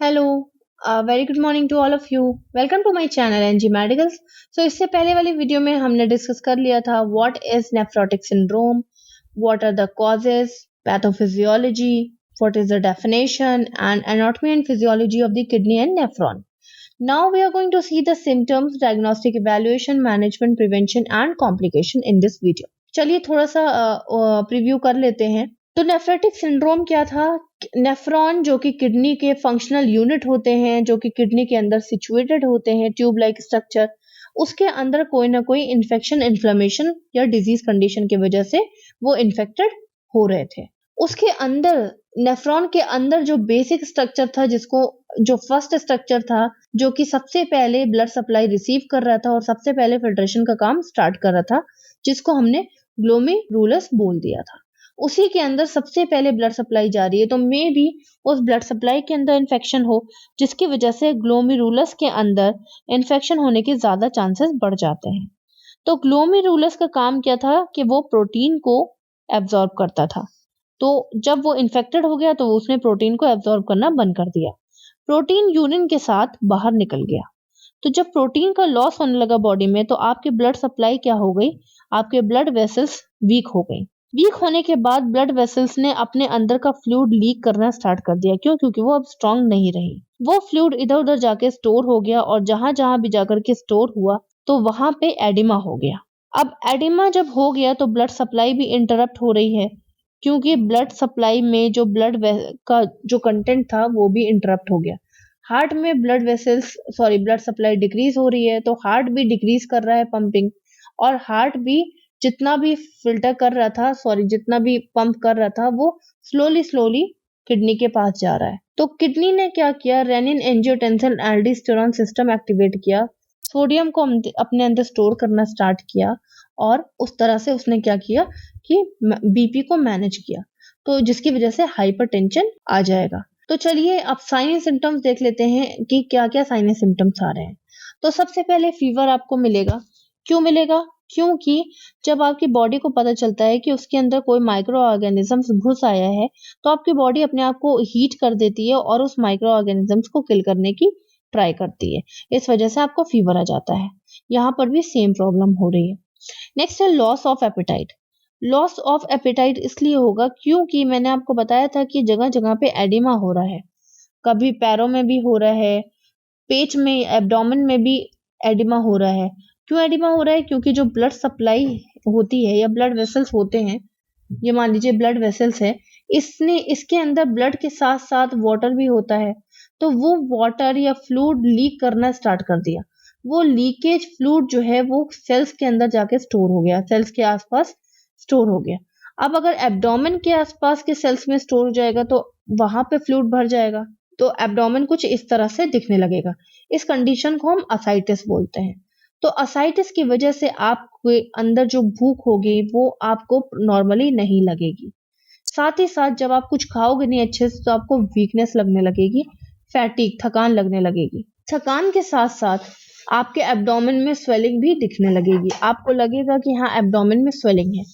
Hello, very good morning to all of you. Welcome to my channel NG Medicals. So इससे पहले वाली video में हमने discuss कर लिया था what is nephrotic syndrome, what are the causes, pathophysiology, what is the definition and anatomy and physiology of the kidney and nephron. Now we are going to see the symptoms, diagnostic evaluation, management, prevention and complication in this video. चलिए थोड़ा सा preview कर लेते हैं। तो nephritic syndrome क्या था? Nephron जो कि किडनी के फंक्शनल यूनिट होते हैं, जो कि किडनी के अंदर सिचुएटेड होते हैं, ट्यूब लाइक स्ट्रक्चर, उसके अंदर कोई ना कोई इन्फेक्शन, इन्फ्लेमेशन या डिजीज कंडीशन की वजह से वो इन्फेक्टेड हो रहे थे। उसके अंदर नेफ्रॉन के अंदर जो बेसिक स्ट्रक्चर था, जिसको जो फर्स्ट स्ट्रक्चर था, जो कि सबसे पहले ब्लड सप्लाई रिसीव कर रहा था और सबसे पहले फिल्ट्रेशन का काम स्टार्ट कर रहा था, जिसको हमने ग्लोमेरुलस बोल दिया था। उसी के अंदर सबसे पहले ब्लड सप्लाई जा रही है, तो मे बी उस ब्लड सप्लाई के अंदर इन्फेक्शन हो, जिसकी वजह से ग्लोमेरुलस के अंदर इन्फेक्शन होने के ज्यादा चांसेस बढ़ जाते हैं। तो ग्लोमेरुलस का काम क्या था कि वो प्रोटीन को एब्जॉर्ब करता था। तो जब वो इन्फेक्टेड हो गया तो उसने प्रोटीन को एब्जॉर्ब करना बंद कर दिया। प्रोटीन यूरिन के साथ बाहर निकल गया। तो जब प्रोटीन का लॉस होने लगा बॉडी में, तो आपकी ब्लड सप्लाई क्या हो गई? आपके ब्लड वेसल्स वीक हो गई। वीक होने के बाद ब्लड वेसल्स ने अपने अंदर का फ्लूइड लीक करना स्टार्ट कर दिया। क्यों? क्योंकि वो अब स्ट्रांग नहीं रही। वो फ्लूइड इधर उधर जाके स्टोर हो गया और जहां जहां भी जाकर के स्टोर हुआ तो वहां पे एडिमा हो गया। अब एडिमा जब हो गया तो ब्लड सप्लाई भी इंटरप्ट हो रही है, क्योंकि ब्लड सप्लाई में जो का जो कंटेंट था वो भी इंटरप्ट हो गया। हार्ट में ब्लड सप्लाई डिक्रीज हो रही है, तो हार्ट भी डिक्रीज कर रहा है पंपिंग, और हार्ट भी जितना भी जितना भी पंप कर रहा था वो स्लोली स्लोली किडनी के पास जा रहा है। तो किडनी ने क्या किया? Renin angiotensin aldosterone system activate किया, सोडियम को अपने अंदर स्टोर करना स्टार्ट किया, और उस तरह से उसने क्या किया कि बीपी को मैनेज किया, तो जिसकी वजह से हाइपरटेंशन आ जाएगा। तो चलिए अब साइन एंड सिम्टम्स देख लेते हैं कि क्या क्या साइन एंड सिम्टम्स आ रहे हैं। तो सबसे पहले फीवर आपको मिलेगा। क्यों मिलेगा? क्योंकि जब आपकी बॉडी को पता चलता है कि उसके अंदर कोई माइक्रो ऑर्गेनिजम्स घुस आया है, तो आपकी बॉडी अपने आप को हीट कर देती है और उस माइक्रो ऑर्गेनिजम्स को किल करने की ट्राई करती है। इस वजह से आपको फीवर आ जाता है। यहाँ पर भी सेम प्रॉब्लम हो रही है। नेक्स्ट है loss of appetite. Loss of appetite इसलिए होगा क्योंकि मैंने आपको बताया था कि जगह जगह पे एडिमा हो रहा है। कभी पैरों में भी हो रहा है, पेट में, एब्डोमेन में भी एडिमा हो रहा है। क्यों एडिमा हो रहा है? क्योंकि जो ब्लड सप्लाई होती है या ब्लड वेसल्स होते हैं, ये मान लीजिए ब्लड वेसल्स है, इसके अंदर ब्लड के साथ साथ वाटर भी होता है। तो वो वाटर या फ्लूइड लीक करना स्टार्ट कर दिया। वो लीकेज फ्लूइड जो है वो सेल्स के अंदर जाके स्टोर हो गया, सेल्स के आसपास स्टोर हो गया। अब अगर एब्डोमेन के आसपास के सेल्स में स्टोर हो जाएगा तो वहां पे फ्लूइड भर जाएगा, तो एब्डोमेन कुछ इस तरह से दिखने लगेगा। इस कंडीशन को हम असाइटिस बोलते हैं। तो असाइटिस की वजह से आपके अंदर जो भूख होगी वो आपको नॉर्मली नहीं लगेगी। साथ ही साथ जब आप कुछ खाओगे नहीं अच्छे से तो आपको वीकनेस लगने लगेगी, फैटिक, थकान लगने लगेगी। थकान के साथ साथ आपके एब्डोमेन में स्वेलिंग भी दिखने लगेगी। आपको लगेगा कि हाँ, एब्डोमेन में स्वेलिंग है,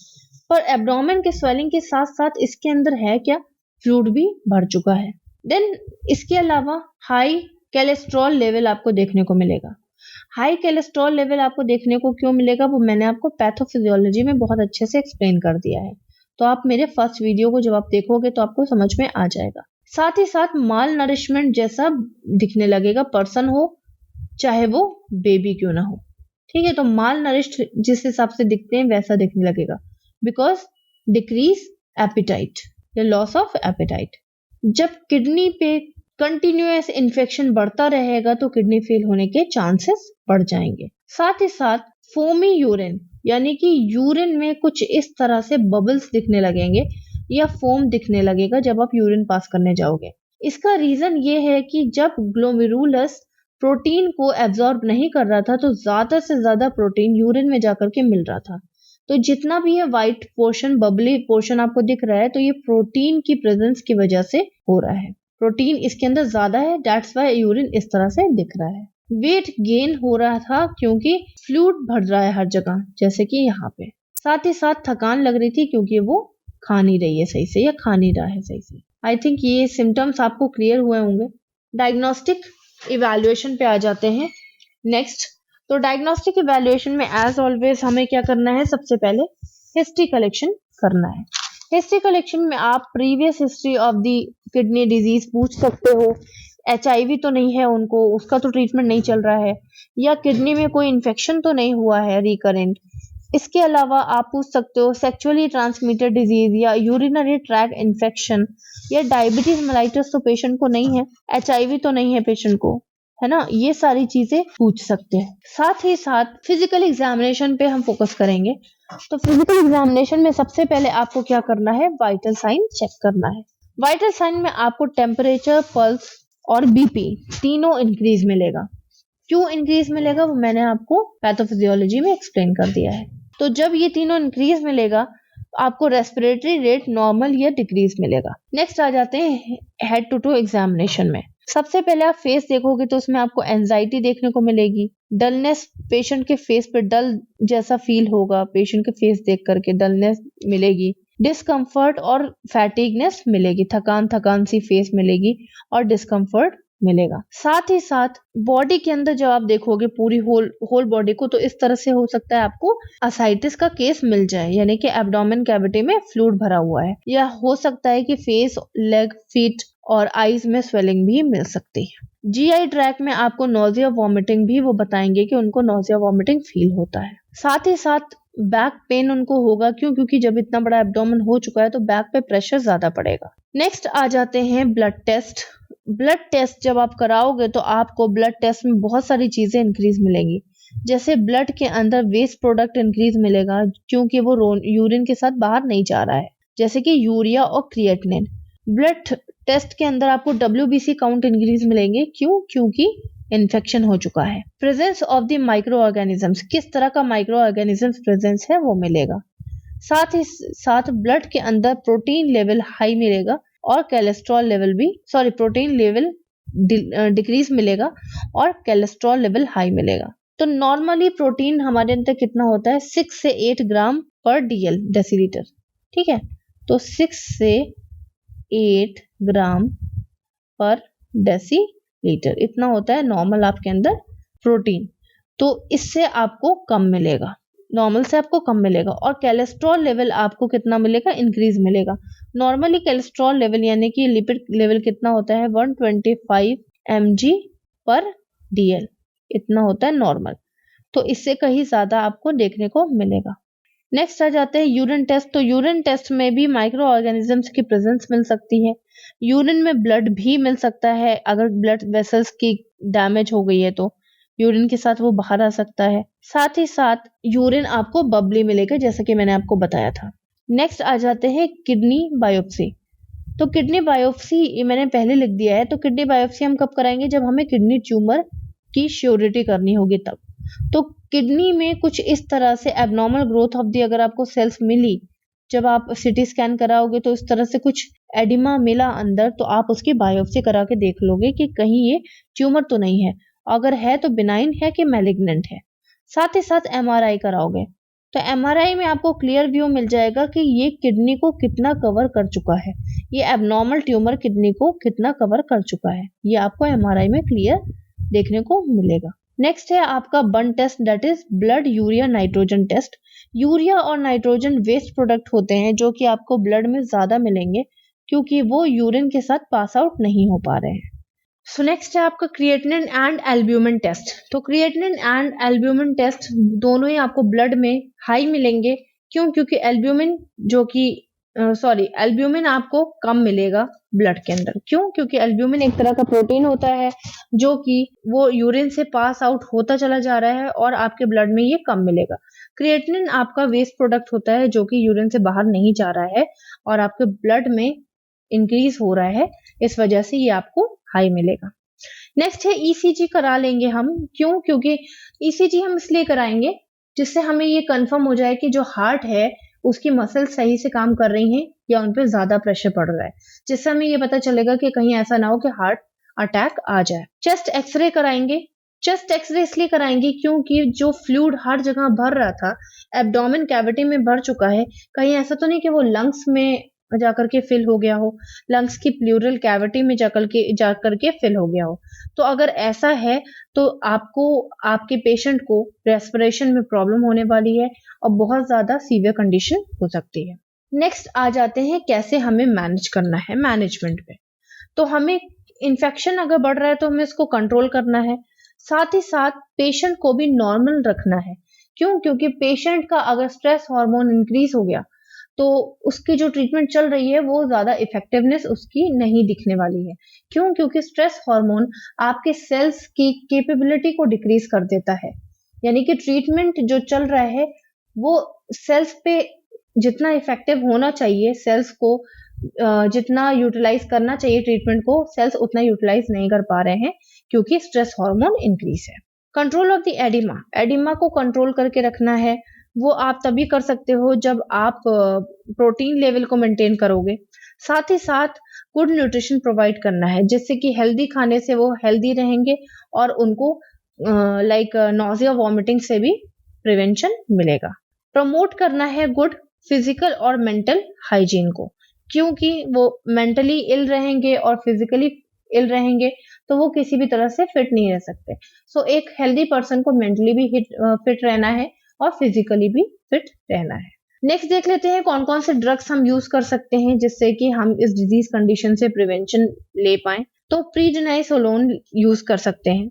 पर एब्डोमेन के स्वेलिंग के साथ साथ इसके अंदर है क्या? फ्लूइड भी भर चुका है। देन इसके अलावा हाई कोलेस्ट्रॉल लेवल आपको देखने को मिलेगा। हाई कोलेस्ट्रॉल लेवल आपको देखने को क्यों मिलेगा, वो मैंने आपको पैथोफिजियोलॉजी में बहुत अच्छे से एक्सप्लेन कर दिया है। तो आप मेरे फर्स्ट वीडियो को जब आप देखोगे तो आपको समझ में आ जाएगा। साथ ही साथ माल नरिशमेंट जैसा दिखने लगेगा, पर्सन हो चाहे वो बेबी क्यों ना हो। ठीक है, तो माल नरिश्ड जिस हिसाब से दिखते हैं वैसा दिखने लगेगा, बिकॉज डिक्रीज एपिटाइट या लॉस ऑफ एपिटाइट। जब किडनी पे कंटिन्यूअस इन्फेक्शन बढ़ता रहेगा तो किडनी फेल होने के चांसेस बढ़ जाएंगे। साथ ही साथ फोमी यूरिन, यानी कि यूरिन में कुछ इस तरह से बबल्स दिखने लगेंगे या फोम दिखने लगेगा जब आप यूरिन पास करने जाओगे। इसका रीजन ये है कि जब ग्लोमेरुलस प्रोटीन को एब्जॉर्ब नहीं कर रहा था तो ज्यादा से ज्यादा प्रोटीन यूरिन में जाकर के मिल रहा था। तो जितना भी ये व्हाइट पोर्शन, बबली पोर्शन आपको दिख रहा है, तो ये प्रोटीन की प्रेजेंस की वजह से हो रहा है। प्रोटीन इसके अंदर ज्यादा है, दैट्स व्हाई यूरिन इस तरह से दिख रहा है। वेट गेन हो रहा था क्योंकि फ्लूइड भर रहा है हर जगह, जैसे कि यहाँ पे। साथ ही साथ थकान लग रही थी क्योंकि वो खा नहीं रही है सही से या खा नहीं रहा है सही से। आई थिंक ये सिम्टम्स आपको क्लियर हुए होंगे। डायग्नोस्टिक इवैल्यूएशन पे आ जाते हैं। नेक्स्ट, तो डायग्नोस्टिक इवैल्यूएशन में एज ऑलवेज हमें क्या करना है, सबसे पहले हिस्ट्री कलेक्शन करना है। हिस्ट्री कलेक्शन में आप previous history of the kidney disease पूछ सकते हो। HIV तो नहीं है उनको, उसका तो ट्रीटमेंट नहीं चल रहा है, या किडनी में कोई इन्फेक्शन तो नहीं हुआ है रिकरेंट। इसके अलावा आप पूछ सकते हो सेक्सुअली ट्रांसमिटेड डिजीज या यूरिनरी ट्रैक इन्फेक्शन या डायबिटीज मेलाइटस तो पेशेंट को नहीं है, HIV तो नहीं है पेशेंट को, है ना। ये सारी चीजें पूछ सकते हैं। साथ ही साथ फिजिकल एग्जामिनेशन पे हम फोकस करेंगे। तो फिजिकल एग्जामिनेशन में सबसे पहले आपको क्या करना है, वाइटल साइन चेक करना है। वाइटल साइन में आपको टेम्परेचर, पल्स और बीपी तीनों इंक्रीज मिलेगा। क्यों इंक्रीज मिलेगा वो मैंने आपको पैथोफिजियोलॉजी में एक्सप्लेन कर दिया है। तो जब ये तीनों इंक्रीज मिलेगा, आपको रेस्पिरेटरी रेट नॉर्मल या डिक्रीज मिलेगा। नेक्स्ट आ जाते हैं हेड टू टू एग्जामिनेशन में। सबसे पहले आप फेस देखोगे तो उसमें आपको एंजाइटी देखने को मिलेगी, डलनेस, पेशेंट के फेस पे डल जैसा फील होगा, पेशेंट के फेस देख करके डलनेस मिलेगी, डिस्कम्फर्ट और फैटिगनेस मिलेगी, थकान थकान सी फेस मिलेगी और डिस्कम्फर्ट मिलेगा। साथ ही साथ बॉडी के अंदर जब आप देखोगे पूरी होल बॉडी को, तो इस तरह से हो सकता है आपको असाइटिस का केस मिल जाए, यानी कि एब्डोमेन कैविटी में फ्लूइड भरा हुआ है, या हो सकता है कि फेस, लेग, फीट और आईज में स्वेलिंग भी मिल सकती है। GI ट्रैक में आपको नोजिया, वॉमिटिंग भी वो बताएंगे कि उनको नोजिया, वॉमिटिंग फील होता है। साथ ही साथ बैक पेन उनको होगा, क्योंकि जब इतना बड़ा एब्डोमेन हो चुका है तो बैक पे प्रेशर ज्यादा पड़ेगा। नेक्स्ट आ जाते हैं ब्लड टेस्ट। ब्लड टेस्ट जब आप कराओगे तो आपको ब्लड टेस्ट में बहुत सारी चीजें इंक्रीज मिलेंगी, जैसे ब्लड के अंदर वेस्ट प्रोडक्ट इंक्रीज मिलेगा, क्योंकि वो यूरिन के साथ बाहर नहीं जा रहा है, जैसे कि यूरिया और क्रिएटिनिन। ब्लड टेस्ट के अंदर आपको WBC काउंट इंक्रीज मिलेंगे, क्योंकि इन्फेक्शन हो चुका है। Presence of the micro organisms, किस तरह का माइक्रो ऑर्गेनिजम्स प्रेजेंस है वो मिलेगा। साथ ही साथ ब्लड के अंदर प्रोटीन लेवल हाई मिलेगा और कोलेस्ट्रॉल लेवल भी, प्रोटीन लेवल डिक्रीज मिलेगा और कोलेस्ट्रॉल लेवल हाई मिलेगा। तो नॉर्मली प्रोटीन हमारे अंदर कितना होता है, 6 से 8 ग्राम पर DL डेसीलीटर, ठीक है। तो 6 से 8 ग्राम पर डेसीलीटर इतना होता है नॉर्मल आपके अंदर प्रोटीन। तो इससे आपको कम मिलेगा, नॉर्मल से आपको कम मिलेगा। और कोलेस्ट्रॉल लेवल आपको कितना मिलेगा, इंक्रीज मिलेगा। नॉर्मली कोलेस्ट्रॉल लेवल यानी कि लिपिड लेवल कितना होता है, 125 mg पर DL, इतना होता है नॉर्मल। तो इससे कहीं ज्यादा आपको देखने को मिलेगा। नेक्स्ट आ जाते हैं यूरिन टेस्ट। तो यूरिन टेस्ट में भी माइक्रो ऑर्गेनिजम्स की प्रेजेंस मिल सकती है। यूरिन में ब्लड भी मिल सकता है, अगर ब्लड वेसल्स की डैमेज हो गई है तो यूरिन के साथ वो बाहर आ सकता है। साथ ही साथ यूरिन आपको बबली मिलेगा, जैसे कि मैंने आपको बताया था। नेक्स्ट आ जाते हैं किडनी बायोप्सी। तो किडनी बायोप्सी मैंने पहले लिख दिया है। तो किडनी बायोप्सी हम कब कराएंगे, जब हमें किडनी ट्यूमर की श्योरिटी करनी होगी तब। तो किडनी में कुछ इस तरह से एबनॉर्मल ग्रोथ ऑफ दी अगर आपको सेल्स मिली, जब आप CT स्कैन कराओगे तो इस तरह से कुछ एडिमा मिला अंदर, तो आप उसकी बायोप्सी करा के देख लोगे कि कहीं ये ट्यूमर तो नहीं है, अगर है तो बिनाइन है कि मैलिग्नेंट है। साथ ही साथ MRI कराओगे, तो MRI में आपको क्लियर व्यू मिल जाएगा कि ये किडनी को कितना कवर कर चुका है, ये एबनॉर्मल ट्यूमर किडनी को कितना कवर कर चुका है, ये आपको MRI में क्लियर देखने को मिलेगा। नेक्स्ट है आपका BUN test, that is blood urea nitrogen test. Urea और नाइट्रोजन वेस्ट प्रोडक्ट होते हैं जो कि आपको ब्लड में ज्यादा मिलेंगे, क्योंकि वो यूरिन के साथ पास आउट नहीं हो पा रहे हैं। सो नेक्स्ट है आपका क्रिएटिनिन एंड एल्ब्यूमिन टेस्ट। तो क्रिएटिनिन एंड एल्ब्यूमिन टेस्ट दोनों ही आपको ब्लड में हाई मिलेंगे। क्योंकि एल्ब्यूमिन एल्ब्यूमिन आपको कम मिलेगा ब्लड के अंदर। क्योंकि एल्ब्यूमिन एक तरह का प्रोटीन होता है जो कि वो यूरिन से पास आउट होता चला जा रहा है और आपके ब्लड में ये कम मिलेगा। क्रिएटिनिन आपका वेस्ट प्रोडक्ट होता है जो कि यूरिन से बाहर नहीं जा रहा है और आपके ब्लड में इंक्रीज हो रहा है, इस वजह से ये आपको हाई मिलेगा। नेक्स्ट है ECG करा लेंगे हम। क्योंकि ECG हम इसलिए कराएंगे जिससे हमें ये कंफर्म हो जाए कि जो हार्ट है उसकी मसल सही से काम कर रही हैं या उन पे ज्यादा प्रेशर पड़ रहा है, जिससे हमें ये पता चलेगा कि कहीं ऐसा ना हो कि हार्ट अटैक आ जाए। चेस्ट एक्सरे कराएंगे। चेस्ट एक्सरे इसलिए कराएंगे क्योंकि जो फ्लूइड हर जगह भर रहा था, एब्डोमेन कैविटी में भर चुका है, कहीं ऐसा तो नहीं कि वो लंग्स में जाकर के फिल हो गया हो, लंग्स की प्लूरल कैविटी में जाकर के फिल हो गया हो। तो अगर ऐसा है तो आपको आपके पेशेंट को रेस्पिरेशन में प्रॉब्लम होने वाली है और बहुत ज़्यादा सीवियर कंडीशन हो सकती है। नेक्स्ट आ जाते हैं कैसे हमें मैनेज करना है, मैनेजमेंट पे। तो हमें इन्फेक्शन अगर बढ़ रहा है तो हमें इसको कंट्रोल करना है, साथ ही साथ पेशेंट को भी नॉर्मल रखना है। क्यों? क्योंकि पेशेंट का अगर स्ट्रेस हार्मोन इंक्रीज हो गया तो उसकी जो ट्रीटमेंट चल रही है वो ज्यादा इफेक्टिवनेस उसकी नहीं दिखने वाली है। क्यों? क्योंकि स्ट्रेस हार्मोन आपके सेल्स की कैपेबिलिटी को डिक्रीज कर देता है। यानी कि ट्रीटमेंट जो चल रहा है वो सेल्स पे जितना इफेक्टिव होना चाहिए, सेल्स को जितना यूटिलाइज करना चाहिए ट्रीटमेंट को, सेल्स उतना यूटिलाइज नहीं कर पा रहे हैं क्योंकि स्ट्रेस हार्मोन इंक्रीज है। Control of the oedema, oedema को कंट्रोल करके रखना है। वो आप तभी कर सकते हो जब आप प्रोटीन लेवल को मेंटेन करोगे, साथ ही साथ गुड न्यूट्रिशन प्रोवाइड करना है जिससे कि हेल्दी खाने से वो हेल्दी रहेंगे और उनको लाइक नॉजिया वॉमिटिंग से भी प्रिवेंशन मिलेगा। प्रमोट करना है गुड फिजिकल और मेंटल हाइजीन को, क्योंकि वो मेंटली इल रहेंगे और फिजिकली इल रहेंगे तो वो किसी भी तरह से फिट नहीं रह सकते। सो एक हेल्दी पर्सन को मेंटली भी फिट रहना है और फिजिकली भी फिट रहना है। नेक्स्ट देख लेते हैं कौन कौन से ड्रग्स हम यूज कर सकते हैं जिससे कि हम इस डिजीज कंडीशन से प्रिवेंशन ले पाए। तो प्रीडनाइसोलोन यूज कर सकते हैं।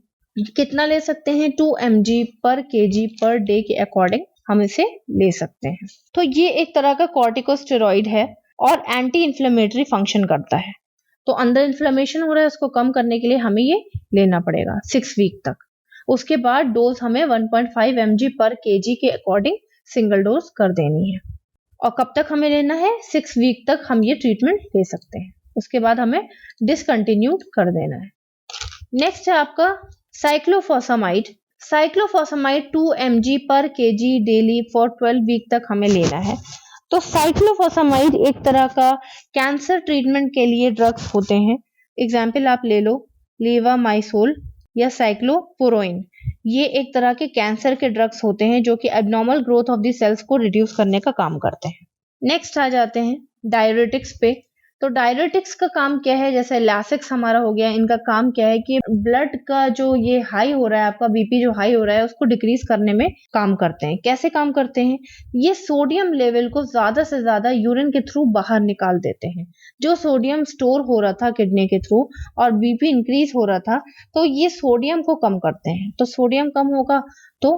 कितना ले सकते हैं? 2 mg पर kg पर डे के अकॉर्डिंग हम इसे ले सकते हैं। तो ये एक तरह का कॉर्टिकोस्टेरॉइड है और एंटी इन्फ्लेमेटरी फंक्शन करता है। तो अंदर इन्फ्लेमेशन हो रहा है, उसको कम करने के लिए हमें ये लेना पड़ेगा 6 वीक तक। उसके बाद डोज हमें 1.5 mg पर kg के अकॉर्डिंग सिंगल डोज कर देनी है। और कब तक हमें लेना है? 6 वीक तक हम ये ट्रीटमेंट ले सकते हैं। उसके बाद हमें डिसकंटिन्यू कर देना है। नेक्स्ट है आपका साइक्लोफॉसमाइड। साइक्लोफॉसमाइड 2 mg पर kg डेली फॉर 12 वीक तक हमें लेना है। तो साइक्लोफॉसमाइड एक तरह का कैंसर ट्रीटमेंट के लिए ड्रग्स होते हैं। एग्जाम्पल आप ले लो लेवामाइसोल या साइक्लोपोरोइन। ये एक तरह के कैंसर के ड्रग्स होते हैं जो कि abnormal growth of the cells को रिड्यूस करने का काम करते हैं। नेक्स्ट आ जाते हैं डायरेटिक्स पे। तो डायरेटिक्स का काम क्या है? जैसे लैसिक्स हमारा हो गया, इनका काम क्या है कि ब्लड का जो ये हाई हो रहा है, आपका बीपी जो हाई हो रहा है उसको डिक्रीज करने में काम करते हैं। कैसे काम करते हैं? ये सोडियम लेवल को ज्यादा से ज्यादा यूरिन के थ्रू बाहर निकाल देते हैं। जो सोडियम स्टोर हो रहा था किडनी के थ्रू और बीपी इंक्रीज हो रहा था, तो ये सोडियम को कम करते हैं। तो सोडियम कम होगा तो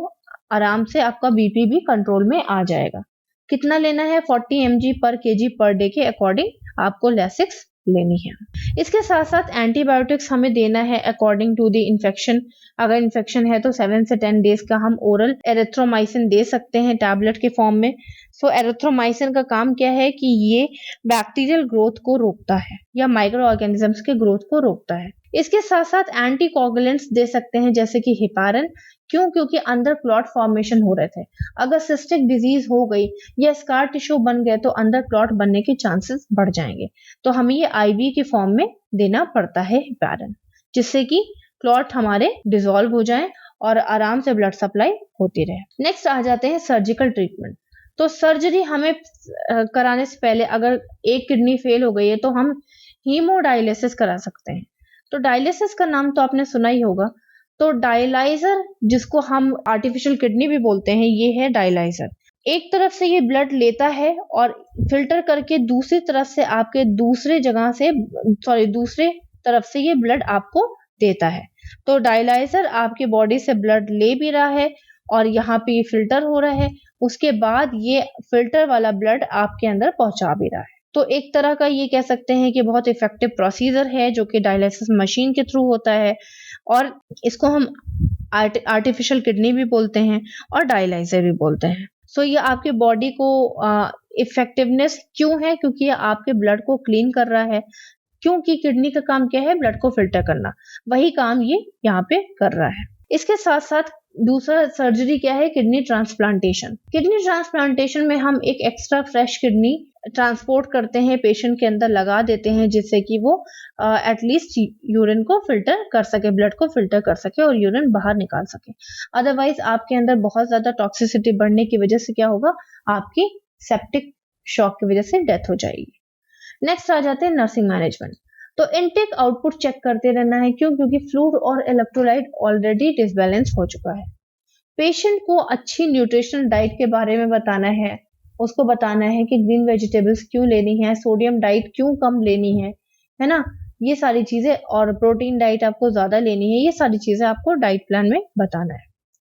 आराम से आपका बीपी भी कंट्रोल में आ जाएगा। कितना लेना है? 40 mg पर kg पर डे के अकॉर्डिंग आपको लैसिक्स लेनी है। इसके साथ साथ एंटीबायोटिक्स हमें देना है अकॉर्डिंग टू द इन्फेक्शन। अगर इन्फेक्शन है तो 7 से 10 डेज का हम ओरल एरिथ्रोमाइसिन दे सकते हैं टैबलेट के फॉर्म में। सो एरिथ्रोमाइसिन का काम क्या है कि ये बैक्टीरियल ग्रोथ को रोकता है या माइक्रो ऑर्गेनिजम्स के ग्रोथ को रोकता है। इसके साथ साथ एंटीकोगुलेंट्स दे सकते हैं जैसे कि हिपारन। क्यों? क्योंकि अंदर क्लॉट फॉर्मेशन हो रहे थे। अगर सिस्टिक डिजीज हो गई या स्कार टिश्यू बन गए तो अंदर क्लॉट बनने के चांसेस बढ़ जाएंगे। तो हमें ये आईवी के फॉर्म में देना पड़ता है हिपारन, जिससे कि क्लॉट हमारे डिसॉल्व हो जाए और आराम से ब्लड सप्लाई होती रहे। नेक्स्ट आ जाते हैं सर्जिकल ट्रीटमेंट। तो सर्जरी हमें कराने से पहले अगर एक किडनी फेल हो गई है तो हम हीमोडायलिसिस करा सकते हैं। तो डायलिसिस का नाम तो आपने सुना ही होगा। तो डायलाइजर, जिसको हम आर्टिफिशियल किडनी भी बोलते हैं, ये है डायलाइजर। एक तरफ से ये ब्लड लेता है और फिल्टर करके दूसरी तरफ से आपके दूसरे तरफ से ये ब्लड आपको देता है। तो डायलाइजर आपके बॉडी से ब्लड ले भी रहा है और यहाँ पे ये फिल्टर हो रहा है। उसके बाद ये फिल्टर वाला ब्लड आपके अंदर पहुंचा भी रहा है। तो एक तरह का ये कह सकते हैं कि बहुत इफेक्टिव प्रोसीजर है जो कि डायलिसिस मशीन के थ्रू होता है और इसको हम आर्टिफिशियल किडनी भी बोलते हैं और डायलाइजर भी बोलते हैं। सो ये आपके बॉडी को इफेक्टिवनेस क्यों है? क्योंकि ये आपके ब्लड को क्लीन कर रहा है। क्योंकि किडनी का काम क्या है? ब्लड को फिल्टर करना। वही काम ये यहाँ पे कर रहा है। इसके साथ साथ दूसरा सर्जरी क्या है? Kidney transplantation. किडनी ट्रांसप्लांटेशन में हम एक एक्स्ट्रा फ्रेश किडनी ट्रांसपोर्ट करते हैं, पेशेंट के अंदर लगा देते हैं जिससे कि वो एटलीस्ट यूरिन को फिल्टर कर सके, ब्लड को फिल्टर कर सके और यूरिन बाहर निकाल सके। अदरवाइज आपके अंदर बहुत ज्यादा टॉक्सिसिटी बढ़ने की वजह से क्या होगा? आपकी सेप्टिक शॉक की वजह से डेथ हो जाएगी। नेक्स्ट आ जाते हैं नर्सिंग मैनेजमेंट। तो इनटेक आउटपुट चेक करते रहना है, क्यों? क्योंकि फ्लूइड और इलेक्ट्रोलाइट ऑलरेडी डिसबैलेंस हो चुका है। पेशेंट को अच्छी न्यूट्रिशनल डाइट के बारे में बताना है, उसको बताना है कि ग्रीन वेजिटेबल्स क्यों लेनी है, सोडियम डाइट क्यों कम लेनी है ना? ये सारी चीजें, और प्रोटीन डाइट आपको ज्यादा लेनी है, ये सारी चीजें आपको डाइट प्लान में बताना है।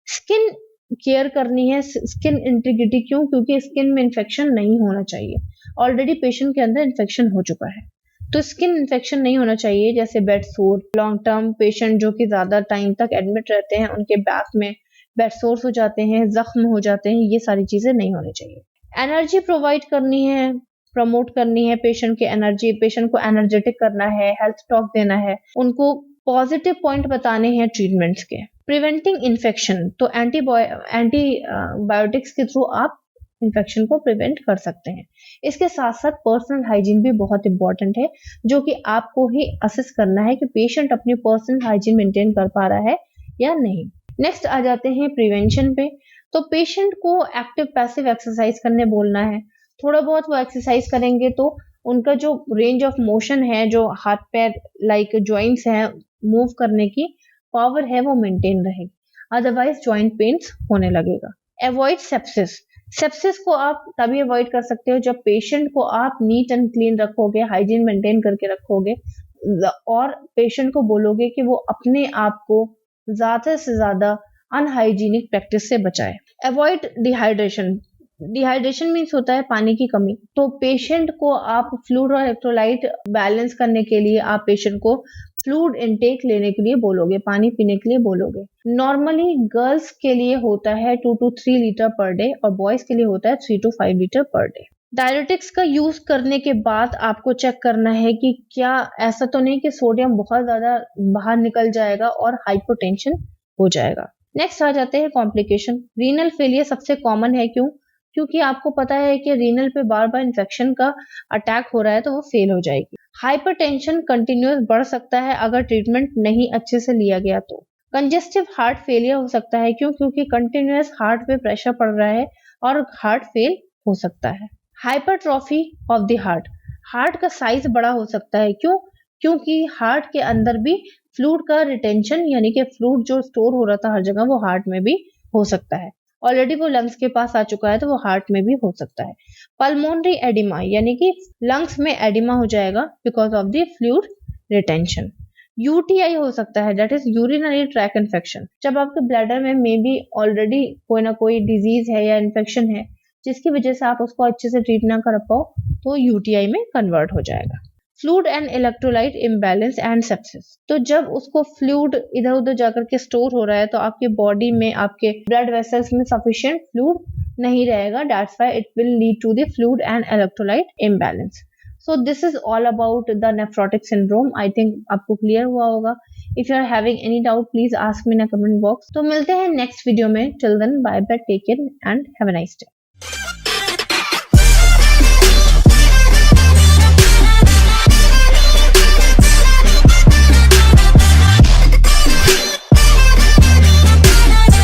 स्किन केयर करनी है, स्किन इंटीग्रिटी क्यों? क्योंकि स्किन में इन्फेक्शन नहीं होना चाहिए। ऑलरेडी पेशेंट के अंदर इन्फेक्शन हो चुका है, तो स्किन इन्फेक्शन नहीं होना चाहिए, जैसे बेड सोर। लॉन्ग टर्म पेशेंट जो कि ज्यादा टाइम तक एडमिट रहते हैं, उनके बैक में बेड सोर्स हो जाते हैं, जख्म हो जाते हैं, ये सारी चीजें नहीं होनी चाहिए। एनर्जी प्रोवाइड करनी है, प्रमोट करनी है पेशेंट की एनर्जी, पेशेंट को एनर्जेटिक करना है, हेल्थ टॉक देना है, उनको पॉजिटिव पॉइंट बताने हैं ट्रीटमेंट्स के। प्रिवेंटिंग इन्फेक्शन, तो एंटीबायोटिक्स के थ्रू आप इन्फेक्शन को प्रिवेंट कर सकते हैं। इसके साथ साथ पर्सनल हाइजीन भी बहुत इंपॉर्टेंट है, जो कि आपको ही असेस करना है कि पेशेंट अपनी पर्सनल हाइजीन मेंटेन कर पा रहा है या नहीं। नेक्स्ट आ जाते हैं प्रिवेंशन पे। तो पेशेंट को एक्टिव पैसिव एक्सरसाइज करने बोलना है। थोड़ा बहुत वो एक्सरसाइज करेंगे तो उनका जो रेंज ऑफ मोशन है, जो हाथ पैर लाइक जॉइंट्स है, मूव करने की पावर है, वो मेंटेन रहेगी। अदरवाइज जॉइंट पेन्स होने लगेगा। Avoid sepsis. सेप्सिस को आप तभी अवॉइड कर सकते हो जब पेशेंट को आप नीट एंड क्लीन रखोगे, हाइजीन मेंटेन करके रखोगे, और पेशेंट को बोलोगे कि वो अपने आप को ज्यादा से ज्यादा अनहाइजीनिक प्रैक्टिस से बचाए। Avoid dehydration. डिहाइड्रेशन मीन्स होता है पानी की कमी। तो पेशेंट को आप फ्लूइड और इलेक्ट्रोलाइट बैलेंस करने के लिए आप पेशेंट को फ्लूइड इनटेक लेने के लिए बोलोगे, पानी पीने के लिए बोलोगे। नॉर्मली गर्ल्स के लिए होता है 2 to 3 लीटर पर डे, और बॉयज के लिए होता है 3 to 5 litre per day. Diuretics का यूज करने के बाद आपको चेक करना है कि क्या ऐसा तो नहीं कि सोडियम बहुत ज्यादा बाहर निकल जाएगा और हाइपोटेंशन हो जाएगा। नेक्स्ट आ जाते हैं कॉम्प्लिकेशन। रीनल फेलियर सबसे कॉमन है, क्यों? क्योंकि आपको पता है कि रीनल पे बार बार इन्फेक्शन का अटैक हो रहा है, तो वो फेल हो जाएगी। हाइपरटेंशन कंटिन्यूस बढ़ सकता है अगर ट्रीटमेंट नहीं अच्छे से लिया गया तो। कंजेस्टिव हार्ट फेलियर हो सकता है, क्यों? क्योंकि कंटिन्यूस हार्ट पे प्रेशर पड़ रहा है और हार्ट फेल हो सकता है। Hypertrophy of the heart. Heart का साइज बड़ा हो सकता है, क्यों? क्योंकि हार्ट के अंदर भी फ्लूइड का रिटेंशन, यानी कि फ्लूइड जो स्टोर हो रहा था हर जगह, वो हार्ट में भी हो सकता है। ऑलरेडी वो लंग्स के पास आ चुका है, तो वो हार्ट में भी हो सकता है। पल्मोनरी एडिमा, यानी कि लंग्स में एडिमा हो जाएगा because of the fluid retention. UTI हो सकता है, that is urinary track infection. जब आपके ब्लैडर में मे बी ऑलरेडी कोई ना कोई डिजीज है या इन्फेक्शन है, जिसकी वजह से आप उसको अच्छे से ट्रीट ना कर पाओ, तो यूटीआई में कन्वर्ट हो जाएगा। Fluid and electrolyte imbalance and sepsis. तो जब उसको फ्लूइड इधर उधर जाकर के स्टोर हो रहा है, तो आपके बॉडी में, आपके ब्लड वेसल्स में सफिशिएंट फ्लूइड नहीं रहेगा, that's why it will lead to the fluid and electrolyte imbalance. So this is all about the nephrotic syndrome. I think आपको क्लियर हुआ होगा। If you are having any doubt, please ask me in comment box. तो मिलते हैं next video में। Till then, bye bye, take care and have a nice day.